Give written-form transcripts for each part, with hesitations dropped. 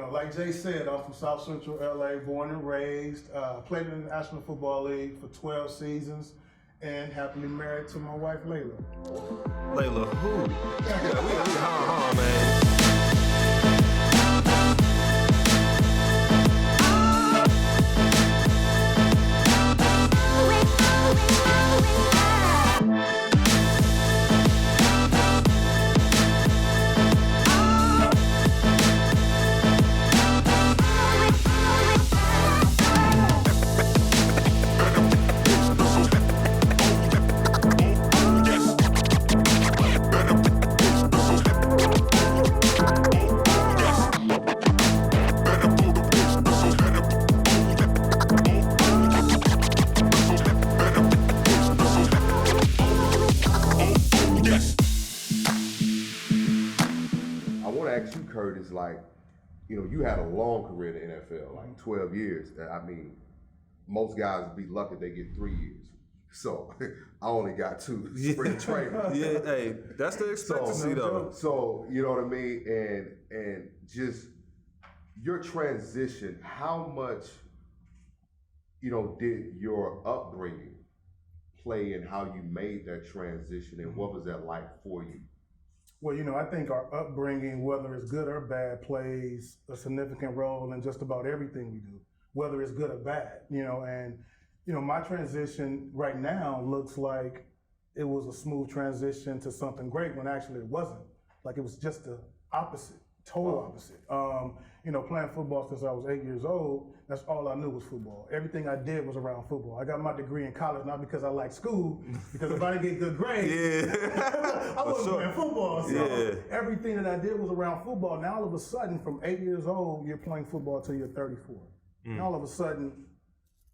Like Jay said, I'm from South Central LA, born and raised, played in the National Football League for 12 seasons, and happily married to my wife, Layla. Layla who? Hold on, man. Curtis, like, you had a long career in the NFL, like 12 years. I mean, most guys be lucky they get 3 years. So I only got 2 spring training. Yeah, hey, that's the expectancy though. So you know what I mean? And just your transition, how much, did your upbringing play in how you made that transition, and what was that like for you? Well, I think our upbringing, whether it's good or bad, plays a significant role in just about everything we do, whether it's good or bad, and, my transition right now looks like it was a smooth transition to something great when actually it wasn't. Like, it was just the opposite, total opposite. Playing football since I was 8 years old, that's all I knew was football. Everything I did was around football. I got my degree in college, not because I liked school, because if I didn't get good grades, I wasn't playing football. So everything that I did was around football. Now all of a sudden, from 8 years old, you're playing football till you're 34. And all of a sudden,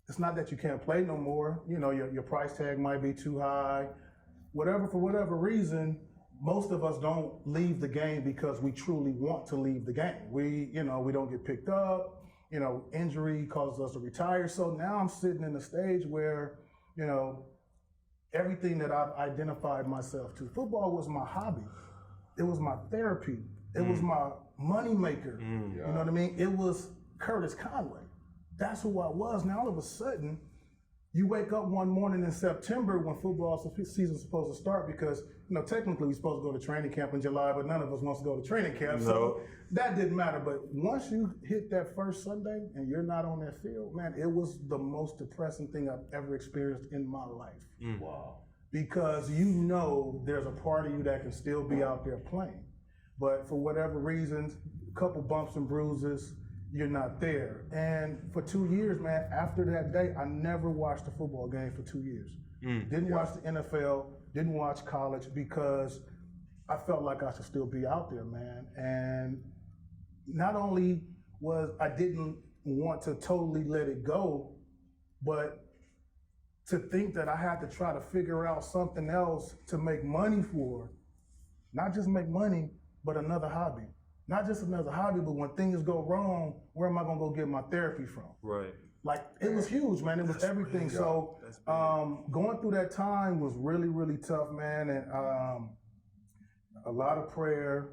it's not that you can't play no more. Your price tag might be too high. For whatever reason, most of us don't leave the game because we truly want to leave the game. We don't get picked up. Injury causes us to retire. So now I'm sitting in a stage where, everything that I've identified myself to. Football was my hobby. It was my therapy. It was my money maker. You know what I mean? It was Curtis Conway. That's who I was. Now all of a sudden, you wake up one morning in September when football season's supposed to start, because technically we're supposed to go to training camp in July, but none of us wants to go to training camp. No. So that didn't matter. But once you hit that first Sunday and you're not on that field, man, it was the most depressing thing I've ever experienced in my life. Wow. Because there's a part of you that can still be out there playing. But for whatever reasons, a couple bumps and bruises, you're not there. And for 2 years, man, after that day, I never watched a football game for 2 years. Didn't watch the NFL, didn't watch college, because I felt like I should still be out there, man. And not only I didn't want to totally let it go, but to think that I had to try to figure out something else to make money for, not just make money, but another hobby. Not just another hobby, but when things go wrong, where am I gonna go get my therapy from? Right. Like, it was huge, man. It was everything. So going through that time was really, really tough, man. And a lot of prayer.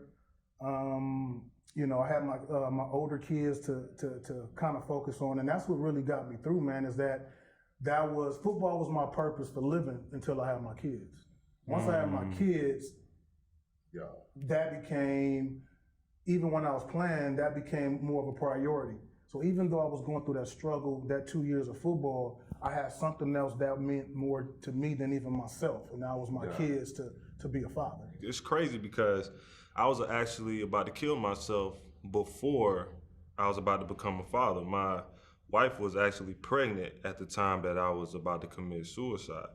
I had my older kids to kind of focus on, and that's what really got me through, man. Is that football was my purpose for living until I had my kids. Once I had my kids, that became, even when I was playing, that became more of a priority. So even though I was going through that struggle, that 2 years of football, I had something else that meant more to me than even myself, and that was my kids to be a father. It's crazy because I was actually about to kill myself before I was about to become a father. My wife was actually pregnant at the time that I was about to commit suicide.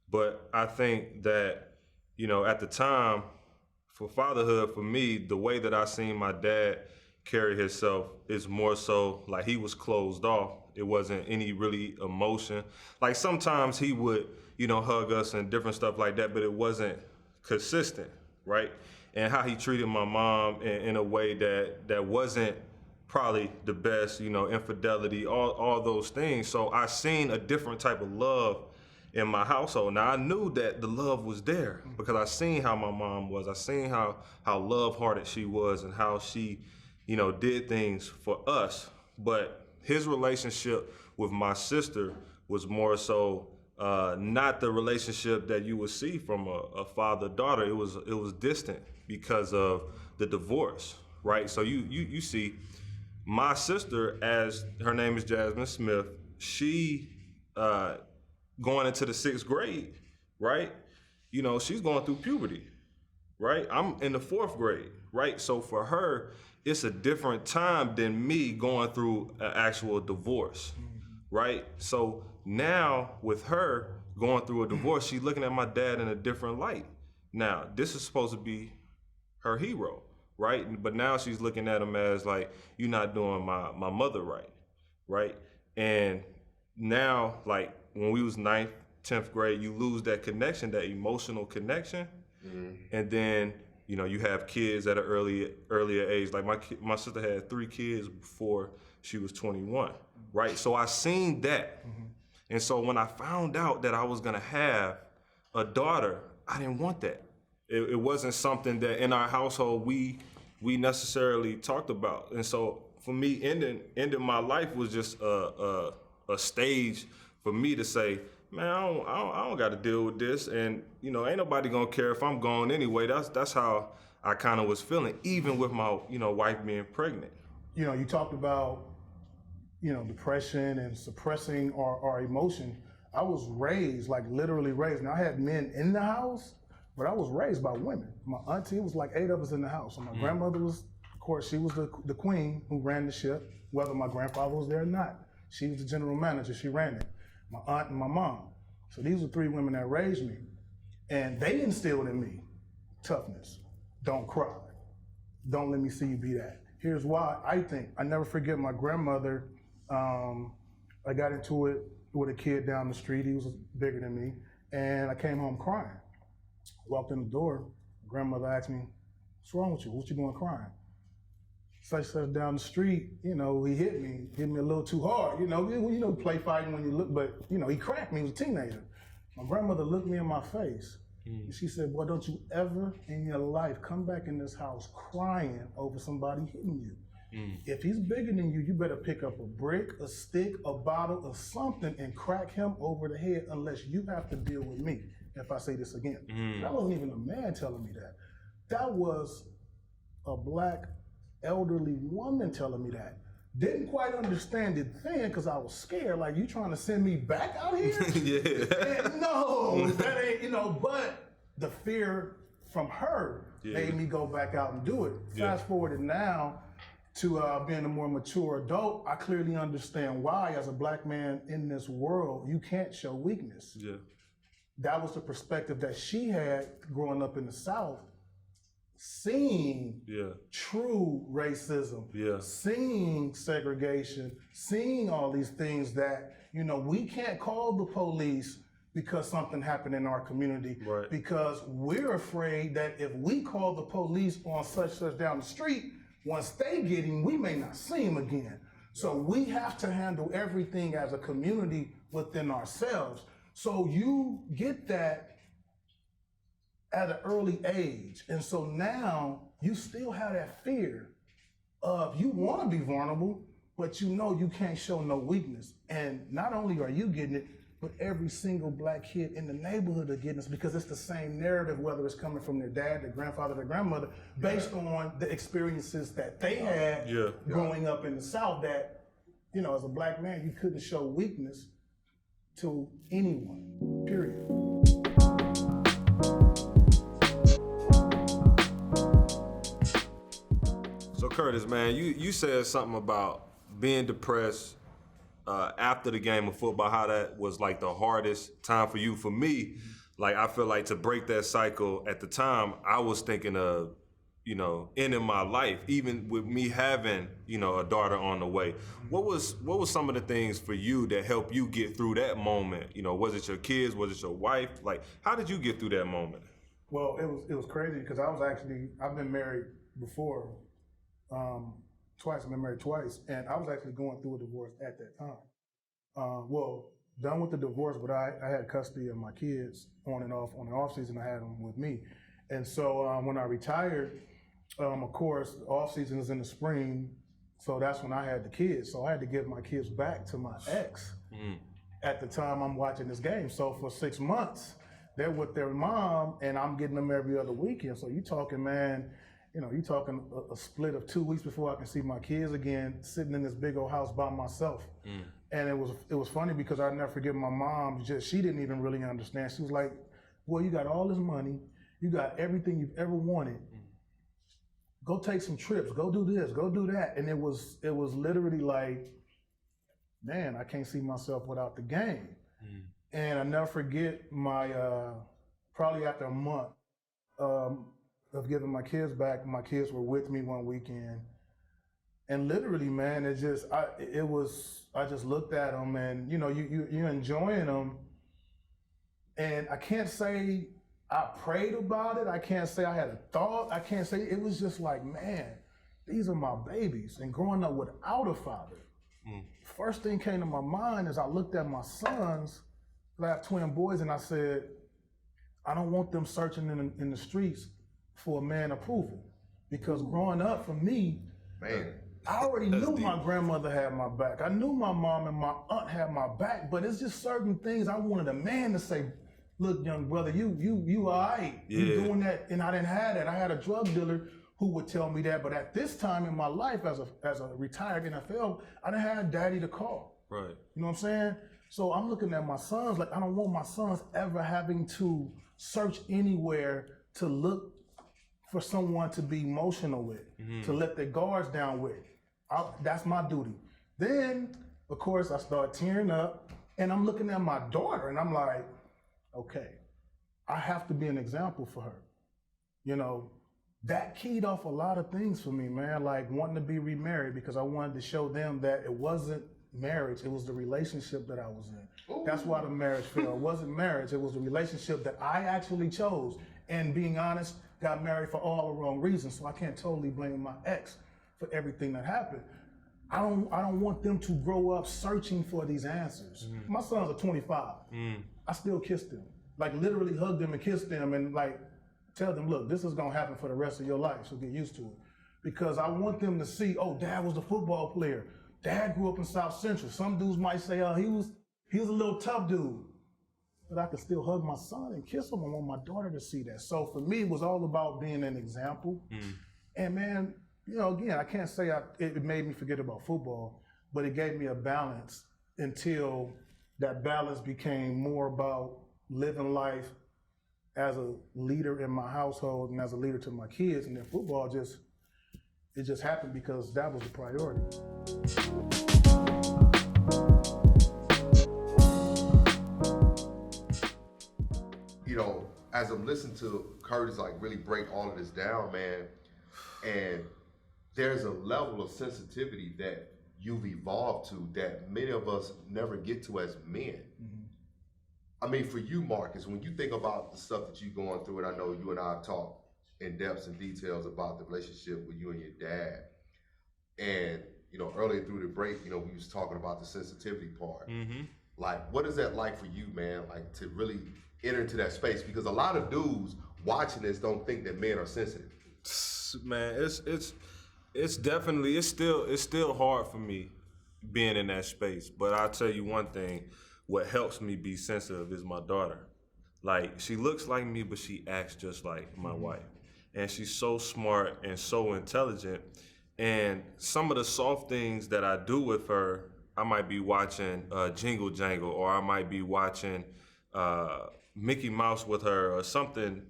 But I think that, at the time, for fatherhood, for me, the way that I seen my dad carry himself is more so like he was closed off. It wasn't any really emotion. Like sometimes he would, hug us and different stuff like that, but it wasn't consistent, right? And how he treated my mom in a way that wasn't probably the best, infidelity, all those things. So I seen a different type of love in my household. Now I knew that the love was there because I seen how my mom was. I seen how love-hearted she was and how she did things for us. But his relationship with my sister was more so not the relationship that you would see from a father-daughter. It was distant because of the divorce, right? So you see my sister, as her name is Jasmine Smith, she going into the 6th grade, right? She's going through puberty, right? I'm in the 4th grade, right? So for her, it's a different time than me going through an actual divorce, right? So now with her going through a divorce, she's looking at my dad in a different light. Now, this is supposed to be her hero, right? But now she's looking at him as like, you're not doing my mother right, right? And now, like when we was 9th, 10th grade, you lose that connection, that emotional connection. And then, you have kids at an earlier age. Like my sister had 3 kids before she was 21, right? So I seen that. And so when I found out that I was gonna have a daughter, I didn't want that. It wasn't something that in our household we necessarily talked about. And so for me, ending my life was just a stage for me to say, man, I don't got to deal with this, and ain't nobody gonna care if I'm gone anyway. That's how I kind of was feeling, even with my wife being pregnant. You talked about depression and suppressing our emotion. I was raised, like literally raised. Now I had men in the house, but I was raised by women. My auntie, was like 8 of us in the house. So my grandmother was, of course, she was the queen who ran the ship, whether my grandfather was there or not. She was the general manager, she ran it. My aunt and my mom. So these were 3 women that raised me. And they instilled in me toughness. Don't cry. Don't let me see you be that. Here's why. I never forget my grandmother. I got into it with a kid down the street. He was bigger than me. And I came home crying. Walked in the door. Grandmother asked me, what's wrong with you? What you doing crying? Such down the street, he hit me a little too hard. Play fighting when you look, but he cracked me. He was a teenager. My grandmother looked me in my face. And she said, boy, don't you ever in your life come back in this house crying over somebody hitting you. If he's bigger than you, you better pick up a brick, a stick, a bottle, or something and crack him over the head unless you have to deal with me, if I say this again. That wasn't even a man telling me that. That was a black elderly woman telling me that. Didn't quite understand it then because I was scared. Like, you trying to send me back out here? Yeah. And no, that ain't, but the fear from her made me go back out and do it. Fast forwarded now to being a more mature adult, I clearly understand why, as a black man in this world, you can't show weakness. Yeah. That was the perspective that she had growing up in the South. Seeing true racism, seeing segregation, seeing all these things that, we can't call the police because something happened in our community, because we're afraid that if we call the police on such down the street, once they get him, we may not see him again. So we have to handle everything as a community within ourselves. So you get that at an early age. And so now you still have that fear of, you want to be vulnerable, but you can't show no weakness. And not only are you getting it, but every single black kid in the neighborhood are getting this, because it's the same narrative, whether it's coming from their dad, their grandfather, their grandmother, based on the experiences that they had growing up in the South, that, as a black man, you couldn't show weakness to anyone, period. So Curtis, man, you said something about being depressed after the game of football, how that was like the hardest time for you. For me, like, I feel like to break that cycle at the time, I was thinking of, ending my life, even with me having, a daughter on the way. What was some of the things for you that helped you get through that moment? Was it your kids? Was it your wife? Like, how did you get through that moment? Well, it was crazy because I've been married before, twice. I've been married twice, and I was actually going through a divorce at that time. Done with the divorce, but I had custody of my kids on and off. On the off season, I had them with me. And so when I retired, Of course, off season is in the spring, so that's when I had the kids. So I had to give my kids back to my ex at the time I'm watching this game. So for 6 months, they're with their mom, and I'm getting them every other weekend. So you talking, man, you talking a split of 2 weeks before I can see my kids again, sitting in this big old house by myself. And it was funny because I'll never forget my mom. She didn't even really understand. She was like, "Boy, you got all this money, you got everything you've ever wanted. Go take some trips. Go do this. Go do that." And it was literally like, man, I can't see myself without the game. And I never forget my probably after a month of giving my kids back, my kids were with me one weekend. And literally, man, I just looked at them, and you're enjoying them. And I can't say I prayed about it. I can't say I had a thought. I can't say, it was just like, man, these are my babies. And growing up without a father, first thing came to my mind is I looked at my sons, I have twin boys, and I said, I don't want them searching in the streets for a man approval. Because growing up for me, Man. I already knew my grandmother had my back. I knew my mom and my aunt had my back, but it's just certain things I wanted a man to say, look, young brother, you all right. Yeah. You doing that, and I didn't have that. I had a drug dealer who would tell me that, but at this time in my life as a retired NFL, I didn't have daddy to call. Right. You know what I'm saying? So I'm looking at my sons like I don't want my sons ever having to search anywhere to look for someone to be emotional with, to let their guards down with. That's my duty. Then, of course, I start tearing up, and I'm looking at my daughter, and I'm like, okay, I have to be an example for her. That keyed off a lot of things for me, man, like wanting to be remarried because I wanted to show them that it wasn't marriage, it was the relationship that I was in. Ooh. That's why the marriage failed. It wasn't marriage, it was the relationship that I actually chose. And being honest, got married for all the wrong reasons, so I can't totally blame my ex for everything that happened. I don't want them to grow up searching for these answers. My sons are 25. I still kiss them. Like literally hug them and kiss them and like tell them, look, this is gonna happen for the rest of your life, so get used to it. Because I want them to see, oh, dad was a football player. Dad grew up in South Central. Some dudes might say, oh, he was a little tough dude. But I could still hug my son and kiss him. I want my daughter to see that. So for me, it was all about being an example. And man, again, I can't say it made me forget about football, but it gave me a balance until that balance became more about living life as a leader in my household and as a leader to my kids. And then football it just happened because that was the priority. As I'm listening to Curtis like really break all of this down, man, and there's a level of sensitivity that you've evolved to that many of us never get to as men. I mean, for you, Marcus, when you think about the stuff that you're going through, and I know you and I have talked in depths and details about the relationship with you and your dad, and earlier through the break, we was talking about the sensitivity part. Like, what is that like for you, man? Like to really enter into that space, because a lot of dudes watching this don't think that men are sensitive. Man, it's definitely still hard for me being in that space. But I'll tell you one thing: what helps me be sensitive is my daughter. Like, she looks like me, but she acts just like my wife, and she's so smart and so intelligent. And some of the soft things that I do with her, I might be watching Jingle Jangle, or I might be watching Mickey Mouse with her, or something,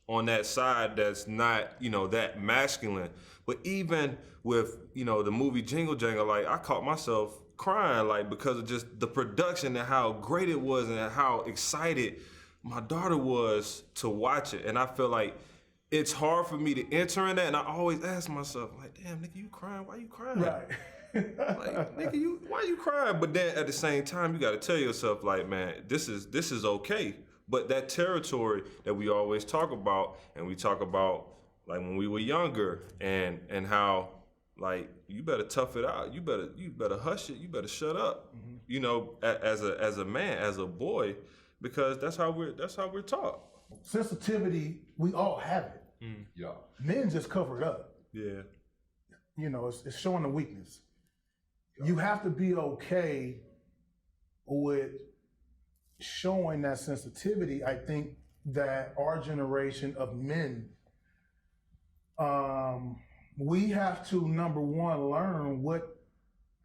on that side that's not, that masculine. But even with, the movie Jingle Jangle, like, I caught myself crying, like, because of just the production and how great it was and how excited my daughter was to watch it. And I feel like it's hard for me to enter in that, and I always ask myself, like, damn, nigga, you crying? Why you crying? Right. Like, nigga, why you crying? But then at the same time, you got to tell yourself, like, man, this is okay. But that territory that we always talk about, and we talk about like when we were younger, and how like you better tough it out, you better hush it, you better shut up, as a man, as a boy, because that's how we're taught. Sensitivity, we all have it. Yeah. Men just cover it up. Yeah. You know, it's showing the weakness. You have to be okay with showing that sensitivity. I think that our generation of men, we have to, number one, learn what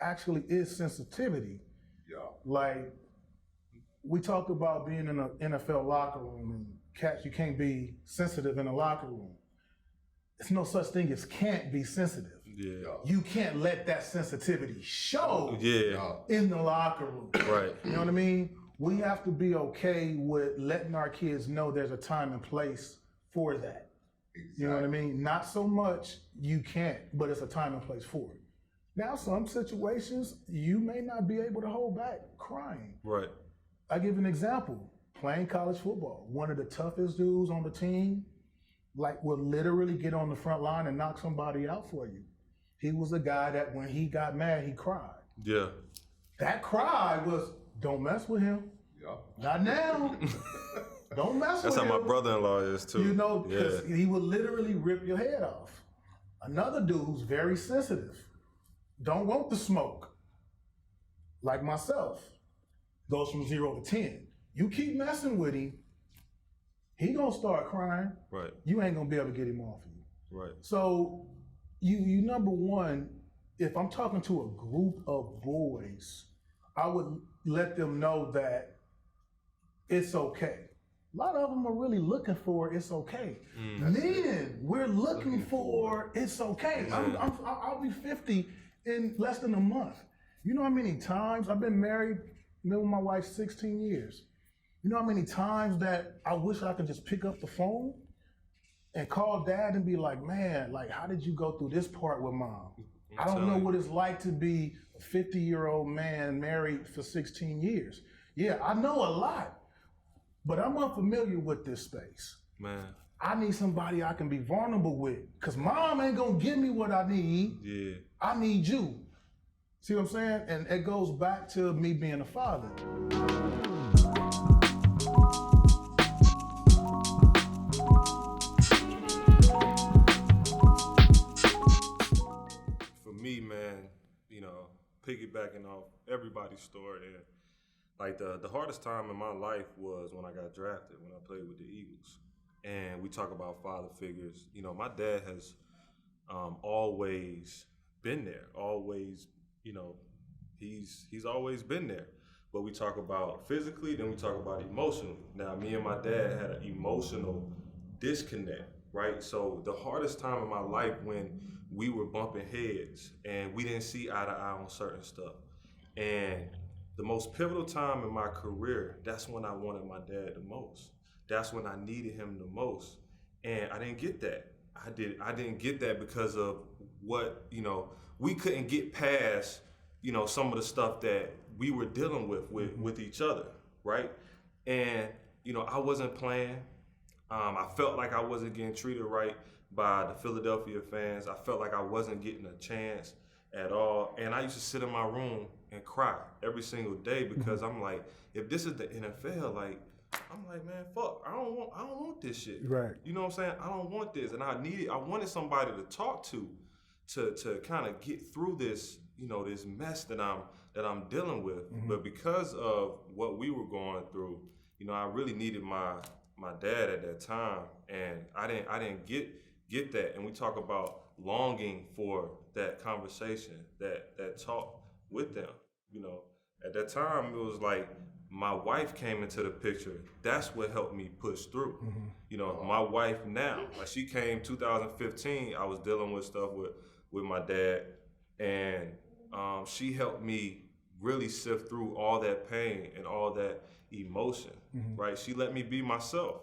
actually is sensitivity. Yeah. Like, we talk about being in an NFL locker room and cats, you can't be sensitive in a locker room. There's no such thing as can't be sensitive. Yeah. You can't let that sensitivity show in the locker room. Right. You know what I mean? We have to be okay with letting our kids know there's a time and place for that. Exactly. You know what I mean? Not so much you can't, but it's a time and place for it. Now, some situations, you may not be able to hold back crying. Right. I give an example. Playing college football, one of the toughest dudes on the team, like, will literally get on the front line and knock somebody out for you. He was a guy that when he got mad, he cried. Yeah. That cry was, don't mess with him. Yeah. Not now. Don't mess That's with how him. my brother-in-law is too. You know, because he would literally rip your head off. Another dude who's very sensitive, don't want the smoke, like myself, goes from 0 to 10. You keep messing with him, he gonna start crying. Right. You ain't gonna be able to get him off of you. Right. So you number one, if I'm talking to a group of boys, I would let them know that it's okay. A lot of them are really looking for it's okay. Men, we're looking for it's okay. I'll be 50 in less than a month. You know how many times I've been married, been with my wife 16 years. You know how many times that I wish I could just pick up the phone and call dad and be like, man, like, how did you go through this part with mom? I don't know what it's like to be a 50-year-old man married for 16 years. Yeah, I know a lot, but I'm unfamiliar with this space. Man. I need somebody I can be vulnerable with, because mom ain't gonna give me what I need. Yeah. I need you. See what I'm saying? And it goes back to me being a father. For me, man, you know, piggybacking off everybody's story, and like the hardest time in my life was when I got drafted, when I played with the Eagles. And we talk about father figures. You know, my dad has always been there. Always, you know, he's always been there. But we talk about physically, then we talk about emotionally. Now, me and my dad had an emotional disconnect, right? So the hardest time in my life when we were bumping heads and we didn't see eye to eye on certain stuff. And the most pivotal time in my career, that's when I wanted my dad the most. That's when I needed him the most. And I didn't get that. I didn't get that because of what, you know, we couldn't get past, you know, some of the stuff that we were dealing with each other, right? And, you know, I wasn't playing. I felt like I wasn't getting treated right by the Philadelphia fans. I felt like I wasn't getting a chance at all. And I used to sit in my room and cry every single day because I'm like, if this is the NFL, like, I'm like, man, fuck, I don't want this shit. Right. You know what I'm saying? I don't want this. And I wanted somebody to talk to kind of get through this, you know, this mess that I'm dealing with. But because of what we were going through, you know, I really needed my dad at that time, and I didn't get that. And we talk about longing for that conversation, that talk with them. You know, at that time it was like my wife came into the picture. That's what helped me push through. You know, my wife now, like, she came 2015. I was dealing with stuff with my dad, and she helped me really sift through all that pain and all that emotion, right? She let me be myself,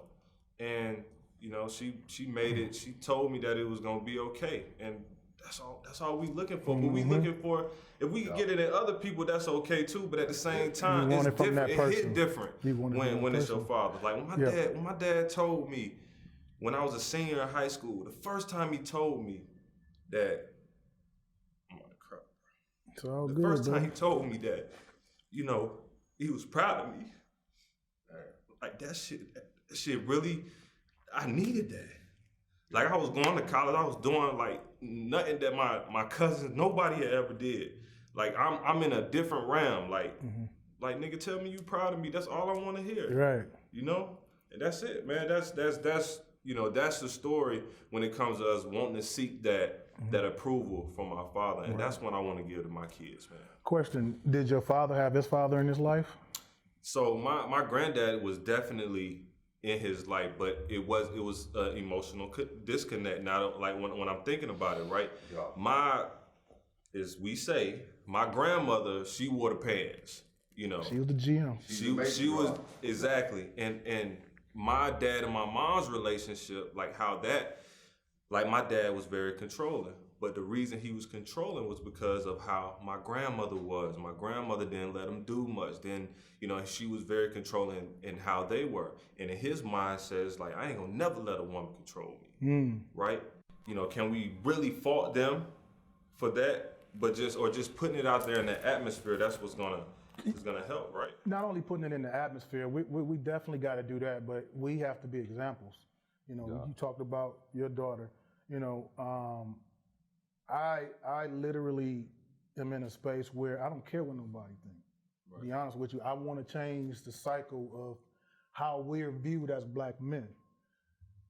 and you know, she made it. She told me that it was gonna be okay, and that's all we looking for. But we looking for, if we can get it in other people, that's okay too. But at the same time, it's different. It hit different when it's your father. Like when my dad told me when I was a senior in high school, the first time he told me that, I'm gonna cry. It's all The good, first bro. time he told me that, you know, he was proud of me. Like that shit really, I needed that. Like, I was going to college, I was doing like nothing that my cousins, nobody had ever did. Like, I'm in a different realm. Like, like, nigga, tell me you proud of me. That's all I want to hear. Right. You know? And that's it, man. That's you know, that's the story when it comes to us wanting to seek that approval from our father. And that's what I want to give to my kids, man. Question, did your father have his father in his life? So my granddad was definitely in his life, but it was emotional disconnect. Now, like when I'm thinking about it, right? Yeah. My grandmother, she wore the pants. You know, she was the GM. She was exactly, and my dad and my mom's relationship, like how that, like my dad was very controlling. But the reason he was controlling was because of how my grandmother was. My grandmother didn't let him do much. Then, you know, she was very controlling in how they were. And in his mind says, like, I ain't gonna never let a woman control me, right? You know, can we really fault them for that? But just putting it out there in the atmosphere, that's what's gonna help, right? Not only putting it in the atmosphere, we definitely got to do that, but we have to be examples. You know, you talked about your daughter. You know, I literally am in a space where I don't care what nobody thinks. Right. To be honest with you, I want to change the cycle of how we're viewed as black men.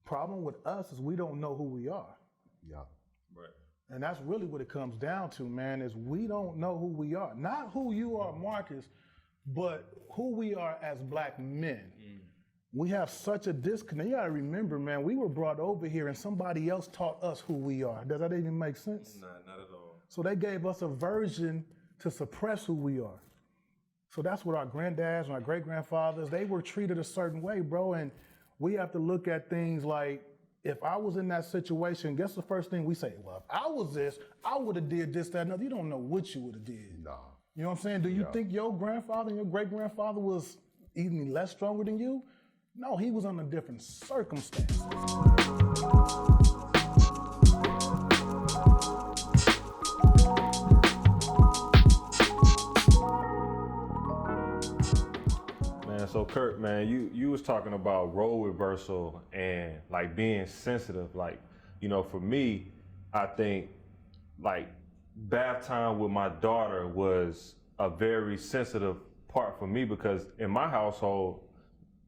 Problem with us is we don't know who we are. Yeah. Right. And that's really what it comes down to, man, is we don't know who we are. Not who you are, Marcus, but who we are as black men. We have such a disconnect. You gotta remember, man, we were brought over here and somebody else taught us who we are. Does that even make sense? Nah, not at all. So they gave us a version to suppress who we are. So that's what our granddads and our great-grandfathers, they were treated a certain way, bro. And we have to look at things like, if I was in that situation, guess the first thing we say? Well, if I was this, I would have did this, that, and other. You don't know what you would have did. Nah. You know what I'm saying? Do you think your grandfather and your great-grandfather was even less stronger than you? No, he was under different circumstances. Man, so Kurt, man, you was talking about role reversal and like being sensitive. Like, you know, for me, I think like bath time with my daughter was a very sensitive part for me because in my household,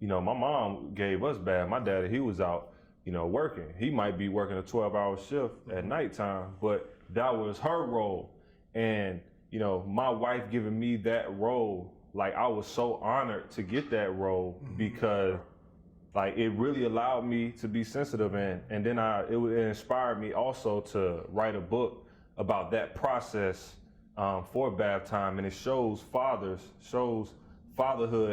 you know, my mom gave us bath. My daddy, he was out, you know, working. He might be working a 12-hour shift at nighttime, but that was her role. And, you know, my wife giving me that role, like I was so honored to get that role because like it really allowed me to be sensitive and then it inspired me also to write a book about that process for bath time, and it shows fatherhood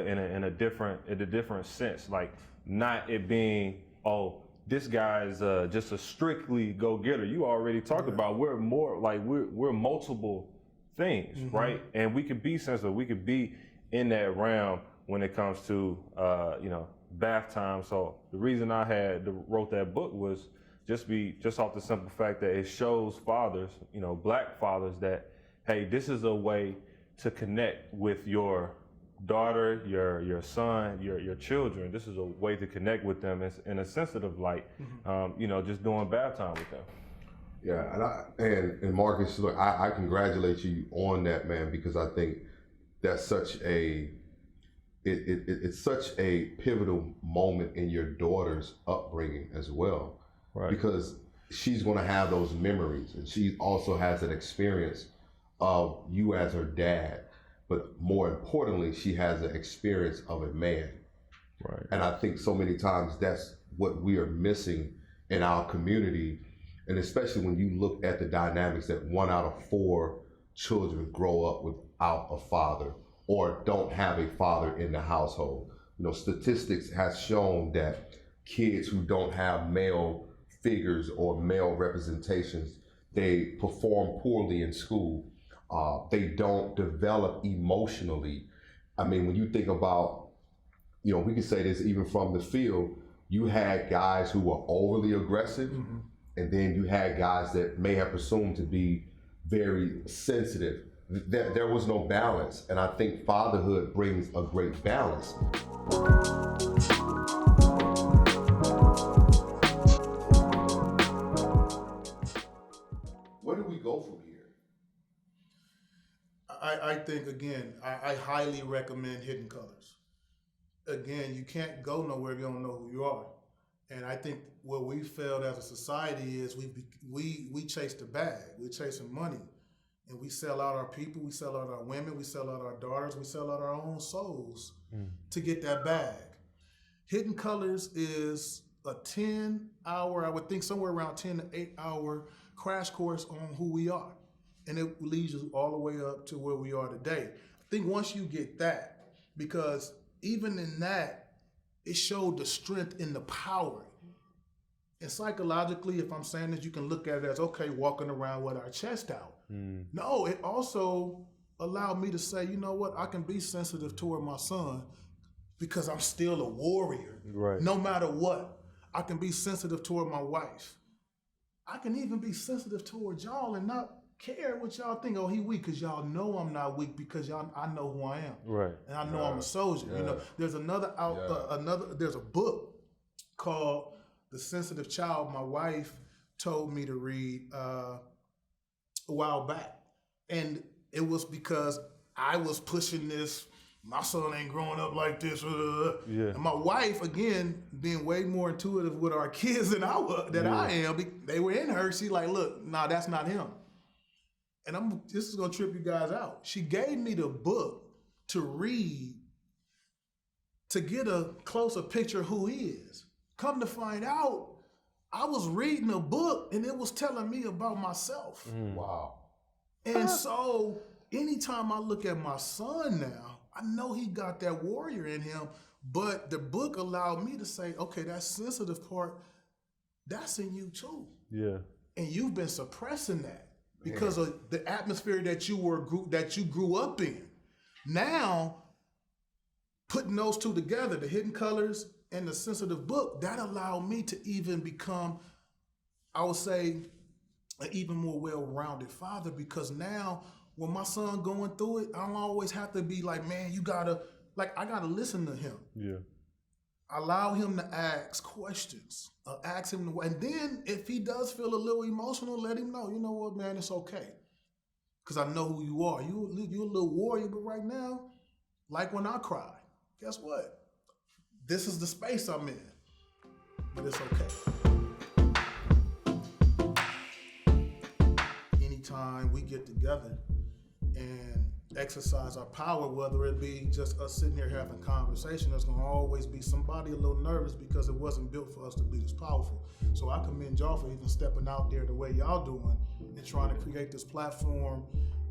in a different sense, like not it being, oh, this guy is just a strictly go-getter. You already talked about we're more like we're multiple things, right? And we could be sensitive. We could be in that realm when it comes to you know, bath time. So the reason I wrote that book was just off the simple fact that it shows fathers, you know, black fathers, that hey, this is a way to connect with your daughter, your son, your children. This is a way to connect with them in a sensitive light, you know, just doing bath time with them. Yeah, and Marcus, look, I congratulate you on that, man, because I think that's such it's such a pivotal moment in your daughter's upbringing as well, right? Because she's going to have those memories, and she also has an experience of you as her dad. But more importantly, she has an experience of a man. Right. And I think so many times that's what we are missing in our community. And especially when you look at the dynamics that 1 out of 4 children grow up without a father or don't have a father in the household. You know, statistics has shown that kids who don't have male figures or male representations, they perform poorly in school. They don't develop emotionally. I mean, when you think about, you know, we can say this even from the field, you had guys who were overly aggressive, and then you had guys that may have presumed to be very sensitive. There was no balance, and I think fatherhood brings a great balance. I think, again, I highly recommend Hidden Colors. Again, you can't go nowhere if you don't know who you are. And I think what we failed as a society is we chase the bag. We're chasing money. And we sell out our people, we sell out our women, we sell out our daughters, we sell out our own souls to get that bag. Hidden Colors is a 10-hour, I would think somewhere around 10 to 8-hour crash course on who we are. And it leads you all the way up to where we are today. I think once you get that, because even in that, it showed the strength in the power. And psychologically, if I'm saying this, you can look at it as, okay, walking around with our chest out. No, it also allowed me to say, you know what, I can be sensitive toward my son because I'm still a warrior. Right. No matter what. I can be sensitive toward my wife. I can even be sensitive toward y'all and not care what y'all think. Oh, he weak, because y'all know I'm not weak, because I know who I am. Right. And I know I'm a soldier. You know, there's there's a book called The Sensitive Child my wife told me to read a while back. And it was because I was pushing this, my son ain't growing up like this. And my wife, again, being way more intuitive with our kids than I am, they were in her. She like, look, nah, that's not him. And this is gonna trip you guys out. She gave me the book to read to get a closer picture of who he is. Come to find out, I was reading a book and it was telling me about myself. Wow. And so anytime I look at my son now, I know he got that warrior in him, but the book allowed me to say, okay, that sensitive part, that's in you too. Yeah. And you've been suppressing that because of the atmosphere that you grew up in. Now, putting those two together, the Hidden Colors and the sensitive book, that allowed me to even become, I would say, an even more well-rounded father, because now when my son going through it, I don't always have to be like, man, I gotta listen to him. Yeah. Allow him to ask questions. Ask him to, and then if he does feel a little emotional, let him know, you know what, man, it's okay. Because I know who you are. You're a little warrior, but right now, like when I cry, guess what? This is the space I'm in, but it's okay. Anytime we get together and exercise our power, whether it be just us sitting here having conversation, there's gonna always be somebody a little nervous because it wasn't built for us to be this powerful. So I commend y'all for even stepping out there the way y'all doing and trying to create this platform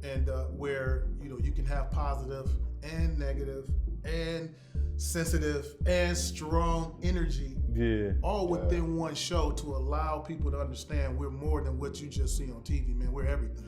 and where you can have positive and negative and sensitive and strong energy all within one show to allow people to understand we're more than what you just see on TV, man. We're everything.